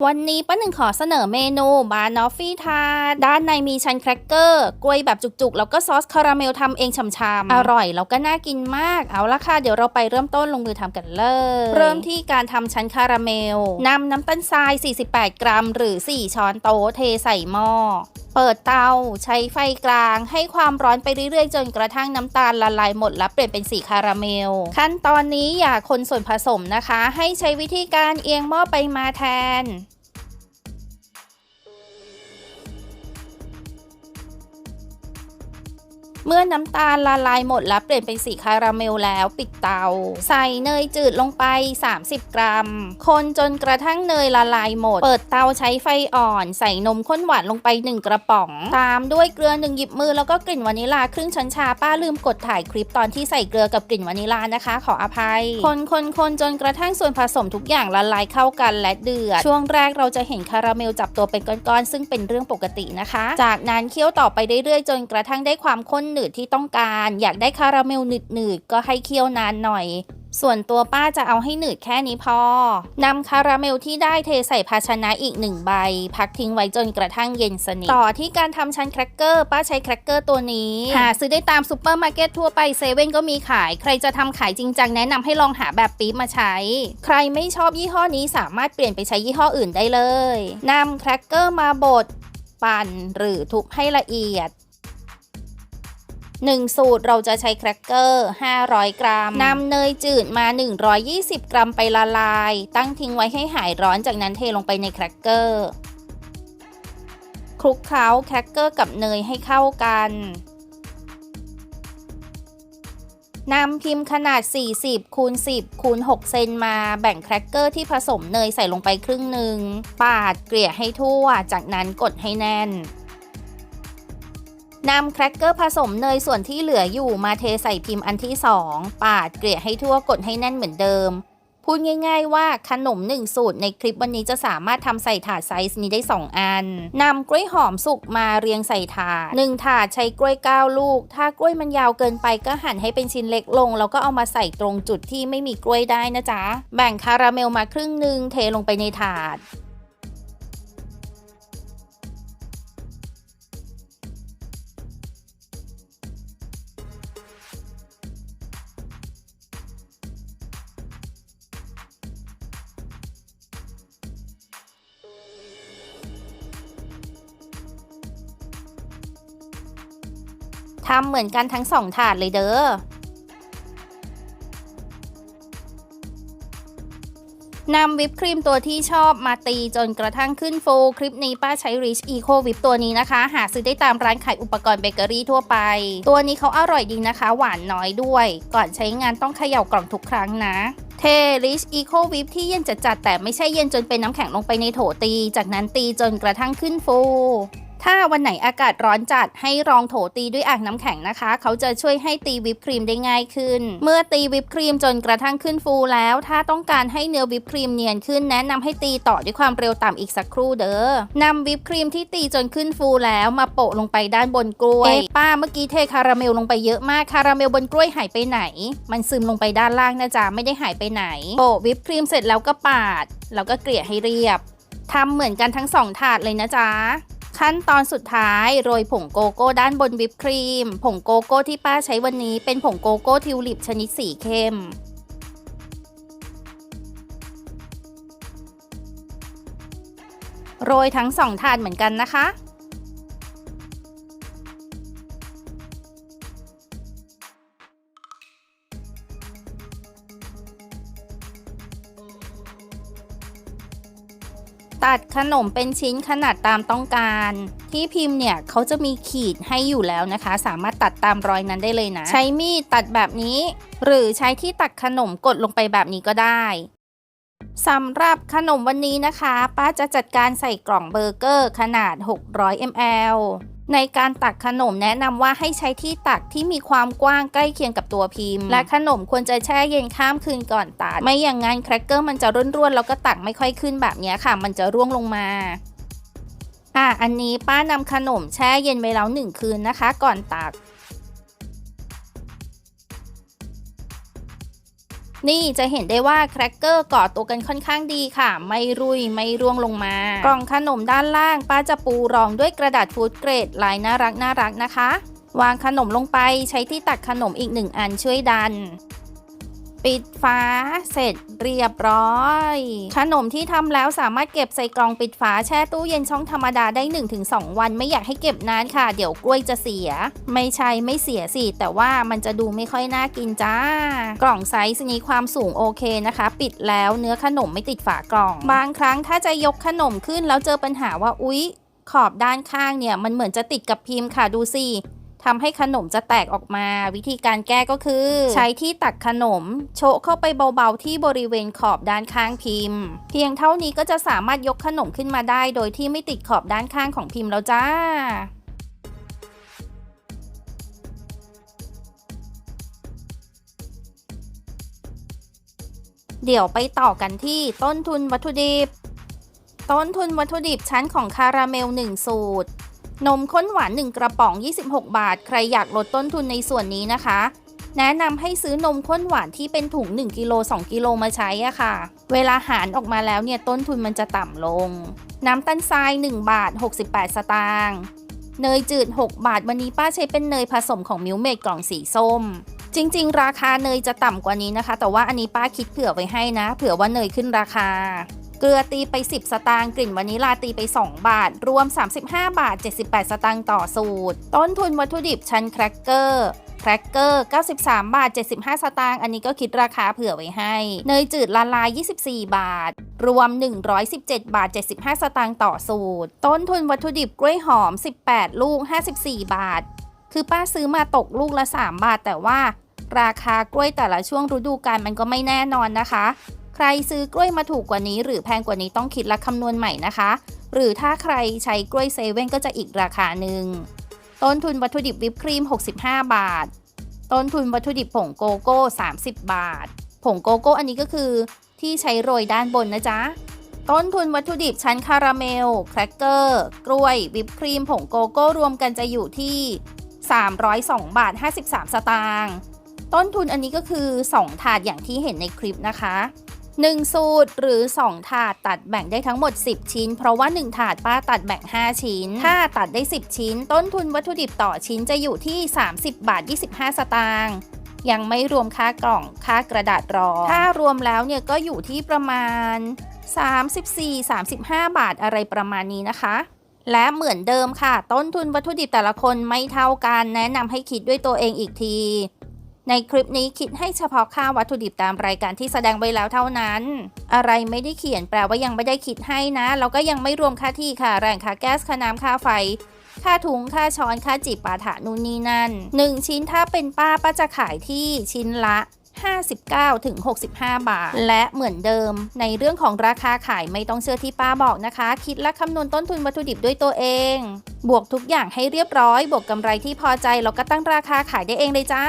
วันนี้ป้าหนึ่งขอเสนอเมนูบานอฟฟี่ทาร์ตด้านในมีชั้นแครกเกอร์กล้วยแบบจุกๆแล้วก็ซอสคาราเมลทำเองฉ่ำๆอร่อยแล้วก็น่ากินมากเอาละค่ะเดี๋ยวเราไปเริ่มต้นลงมือทำกันเลยเริ่มที่การทำชั้นคาราเมลนำน้ำตาลทราย48 กรัมหรือ4 ช้อนโต๊ะเทใส่หม้อเปิดเตาใช้ไฟกลางให้ความร้อนไปเรื่อยๆจนกระทั่งน้ำตาลละลายหมดและเปลี่ยนเป็นสีคาราเมลขั้นตอนนี้อย่าคนส่วนผสมนะคะให้ใช้วิธีการเอียงหม้อไปมาแทนเมื่อน้ำตาลละลายหมดและเปลี่ยนเป็นสีคาราเมลแล้วปิดเตาใส่เนยจืดลงไป30 กรัมคนจนกระทั่งเนยละลายหมดเปิดเตาใช้ไฟอ่อนใส่นมข้นหวานลงไป1 กระป๋องตามด้วยเกลือ1 หยิบมือแล้วก็กลิ่นวานิลาครึ่งช้อนชาป้าลืมกดถ่ายคลิปตอนที่ใส่เกลือกับกลิ่นวานิลานะคะขออภัยคนจนกระทั่งส่วนผสมทุกอย่างละลายเข้ากันและเดือดช่วงแรกเราจะเห็นคาราเมลจับตัวเป็นก้อนๆซึ่งเป็นเรื่องปกตินะคะจากนั้นเคี่ยวต่อไปเรื่อยๆจนกระทั่งได้ความข้นหนืดที่ต้องการอยากได้คาราเมลหนืดๆก็ให้เคี่ยวนานหน่อยส่วนตัวป้าจะเอาให้หนืดแค่นี้พอนำคาราเมลที่ได้เทใส่ภาชนะอีก1 ใบพักทิ้งไว้จนกระทั่งเย็นสนิทต่อที่การทำชั้นแครกเกอร์ป้าใช้แครกเกอร์ตัวนี้หาซื้อได้ตามซูเปอร์มาร์เก็ตทั่วไปเซเว่นก็มีขายใครจะทำขายจริงจังแนะนำให้ลองหาแบบปี๊บมาใช้ใครไม่ชอบยี่ห้อนี้สามารถเปลี่ยนไปใช้ยี่ห้ออื่นได้เลยนำแครกเกอร์มาบดปั่นหรือทุบให้ละเอียด1 สูตรเราจะใช้แครกเกอร์500 กรัมนำเนยจืดมา120 กรัมไปละลายตั้งทิ้งไว้ให้หายร้อนจากนั้นเทลงไปในแครกเกอร์คลุกเคล้าแครกเกอร์กับเนยให้เข้ากันนำพิมพ์ขนาด40 คูณ 10 คูณ 6 เซนมาแบ่งแครกเกอร์ที่ผสมเนยใส่ลงไปครึ่งหนึ่งปาดเกลี่ยให้ทั่วจากนั้นกดให้แน่นนำแครกเกอร์ผสมเนยส่วนที่เหลืออยู่มาเทใส่พิมพ์อันที่2ปาดเกลี่ยให้ทั่วกดให้แน่นเหมือนเดิมพูดง่ายๆว่าขนม1 สูตรในคลิปวันนี้จะสามารถทำใส่ถาดไซส์นี้ได้2 อันนำกล้วยหอมสุกมาเรียงใส่ถาด1 ถาดใช้กล้วย9 ลูกถ้ากล้วยมันยาวเกินไปก็หั่นให้เป็นชิ้นเล็กลงแล้วก็เอามาใส่ตรงจุดที่ไม่มีกล้วยได้นะจ๊ะแบ่งคาราเมลมาครึ่งหนึ่งเทลงไปในถาดทำเหมือนกันทั้ง2 ถาดเลยเด้อนำวิปครีมตัวที่ชอบมาตีจนกระทั่งขึ้นฟูคลิปนี้ป้าใช้ Rich Eco Whip ตัวนี้นะคะหาซื้อได้ตามร้านขายอุปกรณ์เบเกอรี่ทั่วไปตัวนี้เขาอร่อยดีนะคะหวานน้อยด้วยก่อนใช้งานต้องเขย่ากล่องทุกครั้งนะเท Rich Eco Whip ที่เย็นจัดๆแต่ไม่ใช่เย็นจนเป็นน้ำแข็งลงไปในโถตีจากนั้นตีจนกระทั่งขึ้นฟูถ้าวันไหนอากาศร้อนจัดให้ลองโถตีด้วยอ่างน้ำแข็งนะคะเขาจะช่วยให้ตีวิปครีมได้ง่ายขึ้นเมื่อตีวิปครีมจนกระทั่งขึ้นฟูแล้วถ้าต้องการให้เนื้อวิปครีมเนียนขึ้นแนะนำให้ตีต่อด้วยความเร็วต่ำอีกสักครู่เด้อนำวิปครีมที่ตีจนขึ้นฟูแล้วมาโปะลงไปด้านบนกล้วยป้าเมื่อกี้เทคาราเมลลงไปเยอะมากคาราเมลบนกล้วยหายไปไหนมันซึมลงไปด้านล่างนะจ๊ะไม่ได้หายไปไหนโปะวิปครีมเสร็จแล้วก็ปาดแล้วก็เกลี่ยให้เรียบทำเหมือนกันทั้ง2 ถาดเลยนะจ๊ะขั้นตอนสุดท้ายโรยผงโกโก้ด้านบนวิปครีมผงโกโก้ที่ป้าใช้วันนี้เป็นผงโกโก้ทิวลิปชนิดสีเข้มโรยทั้ง2 ถาดเหมือนกันนะคะตัดขนมเป็นชิ้นขนาดตามต้องการที่พิมพ์เนี่ยเขาจะมีขีดให้อยู่แล้วนะคะสามารถตัดตามรอยนั้นได้เลยนะใช้มีดตัดแบบนี้หรือใช้ที่ตัดขนมกดลงไปแบบนี้ก็ได้สำหรับขนมวันนี้นะคะป้าจะจัดการใส่กล่องเบอร์เกอร์ขนาด600 ml ในการตักขนมแนะนำว่าให้ใช้ที่ตักที่มีความกว้างใกล้เคียงกับตัวพิมพ์และขนมควรจะแช่เย็นข้ามคืนก่อนตัดไม่อย่างงั้นแครกเกอร์มันจะร่วนๆแล้วก็ตักไม่ค่อยขึ้นแบบนี้ค่ะมันจะร่วงลงมาอันนี้ป้านำขนมแช่เย็นไว้แล้ว1 คืนนะคะก่อนตัก นี่จะเห็นได้ว่าแครกเกอร์ก่อตัวกันค่อนข้างดีค่ะไม่รุยไม่ร่วงลงมากล่องขนมด้านล่างป้าจะปูรองด้วยกระดาษฟู้ดเกรดลายน่ารักนะคะวางขนมลงไปใช้ที่ตักขนมอีก1อันช่วยดันปิดฝาเสร็จเรียบร้อยขนมที่ทำแล้วสามารถเก็บใส่กล่องปิดฝาแช่ตู้เย็นช่องธรรมดาได้ 1-2 วันไม่อยากให้เก็บนานค่ะเดี๋ยวกล้วยจะเสียไม่ใช่ไม่เสียสิแต่ว่ามันจะดูไม่ค่อยน่ากินจ้ากล่องไซส์นี้ความสูงโอเคนะคะปิดแล้วเนื้อขนมไม่ติดฝากล่องบางครั้งถ้าจะยกขนมขึ้นแล้วเจอปัญหาว่าอุ๊ยขอบด้านข้างเนี่ยมันเหมือนจะติดกับพิมพ์ค่ะดูสิทำให้ขนมจะแตกออกมาวิธีการแก้ก็คือใช้ที่ตักขนมโชะเข้าไปเบาๆที่บริเวณขอบด้านข้างพิมพ์เพียงเท่านี้ก็จะสามารถยกขนมขึ้นมาได้โดยที่ไม่ติดขอบด้านข้างของพิมพ์แล้วจ้าเดี๋ยวไปต่อกันที่ต้นทุนวัตถุดิบชั้นของคาราเมล1สูตรนมข้นหวาน1กระป๋อง26 บาทใครอยากลดต้นทุนในส่วนนี้นะคะแนะนำให้ซื้อนมข้นหวานที่เป็นถุง1กิโล2กิโลมาใช้อะค่ะเวลาหารออกมาแล้วเนี่ยต้นทุนมันจะต่ำลงน้ำตาลทราย1บาท68สตางค์เนยจืด6บาทวันนี้ป้าใช้เป็นเนยผสมของมิลเมดกล่องสีส้มจริงๆราคาเนยจะต่ำกว่านี้นะคะแต่ว่าอันนี้ป้าคิดเผื่อไว้ให้นะเผื่อว่าเนยขึ้นราคาเกลือตีไป10สตางค์กลิ่นวานิลาตีไป2บาทรวม35บาท78สตางค์ต่อสูตรต้นทุนวัตถุดิบชั้นแครกเกอร์93บาท75สตางค์อันนี้ก็คิดราคาเผื่อไว้ให้เนยจืดละลาย24บาทรวม117บาท75สตางค์ต่อสูตรต้นทุนวัตถุดิบกล้วยหอม18ลูก54บาทคือป้าซื้อมาตกลูกละ3บาทแต่ว่าราคากล้วยแต่ละช่วงฤดูกาลมันก็ไม่แน่นอนนะคะใครซื้อกล้วยมาถูกกว่านี้หรือแพงกว่านี้ต้องคิดและคำนวณใหม่นะคะหรือถ้าใครใช้กล้วยเซเว่นก็จะอีกราคาหนึ่งต้นทุนวัตถุดิบวิปครีม65บาทต้นทุนวัตถุดิบผงโกโก้30บาทผงโกโก้อันนี้ก็คือที่ใช้โรยด้านบนนะจ๊ะต้นทุนวัตถุดิบชั้นคาราเมลแครกเกอร์กล้วยวิปครีมผงโกโก้รวมกันจะอยู่ที่302บาท53สตางค์ต้นทุนอันนี้ก็คือ2ถาดอย่างที่เห็นในคลิปนะคะ1สูตรหรือ2ถาดตัดแบ่งได้ทั้งหมด10ชิ้นเพราะว่า1ถาดป้าตัดแบ่ง5ชิ้นถ้าตัดได้10ชิ้นต้นทุนวัตถุดิบต่อชิ้นจะอยู่ที่30บาท25สตางค์ยังไม่รวมค่ากล่องค่ากระดาษรองถ้ารวมแล้วเนี่ยก็อยู่ที่ประมาณ34-35บาทอะไรประมาณนี้นะคะและเหมือนเดิมค่ะต้นทุนวัตถุดิบแต่ละคนไม่เท่ากันแนะนำให้คิดด้วยตัวเองอีกทีในคลิปนี้คิดให้เฉพาะค่าวัตถุดิบตามรายการที่แสดงไว้แล้วเท่านั้นอะไรไม่ได้เขียนแปลว่ายังไม่ได้คิดให้นะแล้วก็ยังไม่รวมค่าที่ค่าแรงค่าแก๊สค่าน้ำค่าไฟค่าถุงค่าช้อนค่าจีบปาถะนู่นนี่นั่น1ชิ้นถ้าเป็นป้าจะขายที่ชิ้นละ59-65 บาทและเหมือนเดิมในเรื่องของราคาขายไม่ต้องเชื่อที่ป้าบอกนะคะคิดและคำนวณต้นทุนวัตถุดิบด้วยตัวเองบวกทุกอย่างให้เรียบร้อยบวกกำไรที่พอใจแล้วก็ตั้งราคาขายได้เองเลยจ้า